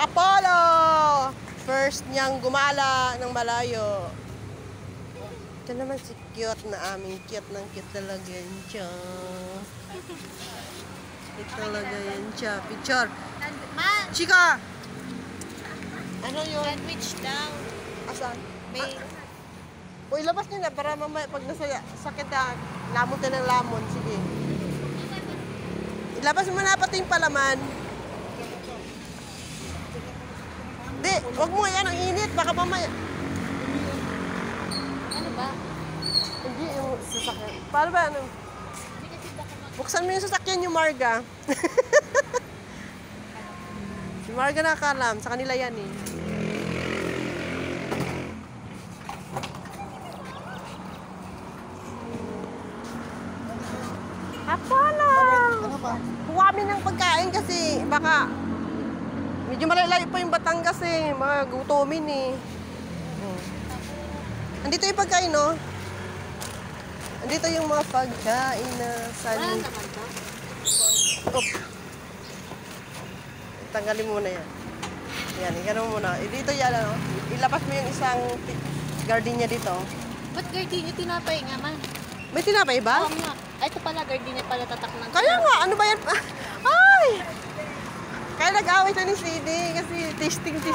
Apollo! First niyang gumala ng malayo. Ito naman si cute na aming cute ng cute talaga yan siya. Cute talaga yan siya. Picture. Chika! Ano yun? Sandwich daw. Asan? May... Uy, labas niyo na para mamaya pag nasa sakit na lamon tayo ng lamon. Sige. Ilabas mo na pati yung palaman. Hindi, huwag mo yan. Ang init. Baka mamaya. Ano ba? Hindi yung sasakyan. Paano ba? Ano? Buksan mo yung sasakyan yung Marga. Si Marga nakakalam. Sa kanila yan eh. Apollo! Ano ba? Huwamin ng pagkain kasi baka medyo malayo pa yung Batangas eh. Mga gutomin eh. Andito yung pagkain, no? Andito yung mga pagkain na Wala naman to. Oop. Tanggalin mo na yan. Yan, igano mo muna. Dito yan, ano? Ilabas mo yung isang gardenia dito. Ba't gardenia tinapay nga man? May tinapay ba? Oo nga. Ay, ito pala gardenia pala tatak ng... Kaya nga, ano ba yan? Ay! Kaya nag-away na ni CD kasi testing kasi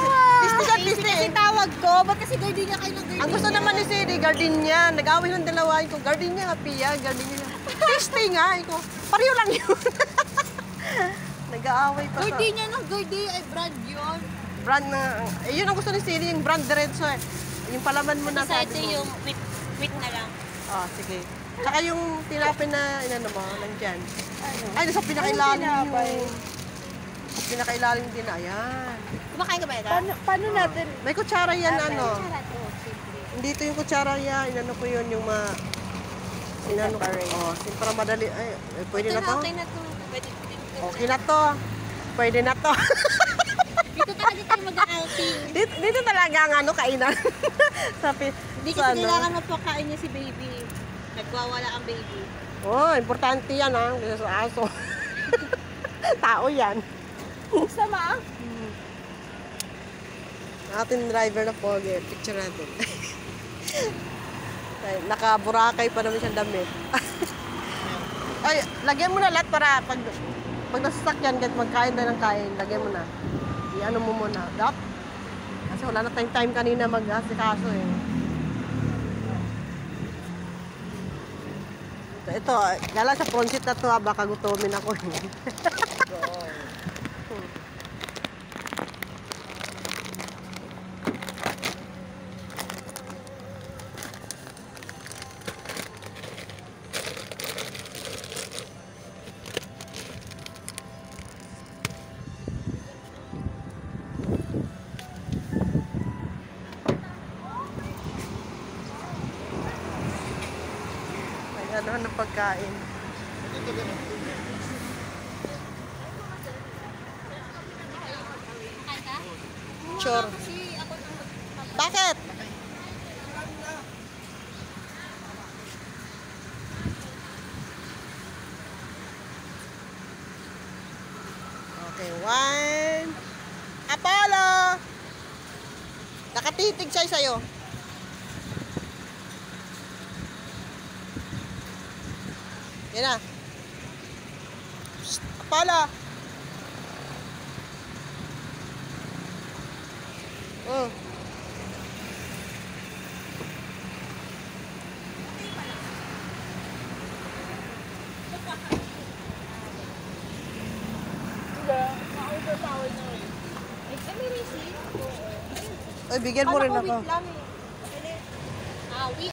tawag ko. Ba't kasi gardenia kayo ng gardenia? Ang gusto naman ni CD, gardenia. Nag-away ng dalawa. Ko, gardenia nga, Pia. Gardenia nga. Testing nga. Ko, pareho lang yun. Nag-aaway pa sa... Gardenia ng gardenia ay brand yun. Brand na... Eh, yun ang gusto ni CD, yung brand diretso eh. Yung palaman mo na Sa sabi ito mo. yung wheat na lang. Ah, sige. Tsaka yung tinapay na inano mo, nandyan. Ano? Ay, nasa pinakailalim yung... Pinakailalim din, ayan. Kumakain ka ba ito? Paano natin? May kutsara yan, ano. Ito, simple. Dito yung kutsara yan, inano ko yun, yung inano ko. Oh, para madali. Ay, pwede na to? Okay na to. Pwede. Okay na to. Pwede na to. Dito talaga tayo mag-outing. Dito talaga ang ano, kainan. Sabi, Hindi kasi kailangan mapakain niya si baby. Nagwawala ang baby. Oh, importante yan ha, kasi sa aso. Tao yan. Sama ah. Ating driver na pogi, picture natin. Nakaburakay pa naman siyang damit. Ay, lagyan mo na lahat para pag nasasakyan, kahit magkain na ng kain, lagyan mo na. I-ano mo muna. Dap? Kasi wala na tayong time kanina mag-asikaso eh. Ito, gala sa pronsit na to, baka gutumin ako eh. Ano ng pagkain. Sure. Bakit? Okay, one. Apollo! Nakatitig siya sa'yo. Yan na. Psst, Apollo! Ay, bigyan mo rin ako. Wait lang eh. Ah, wait.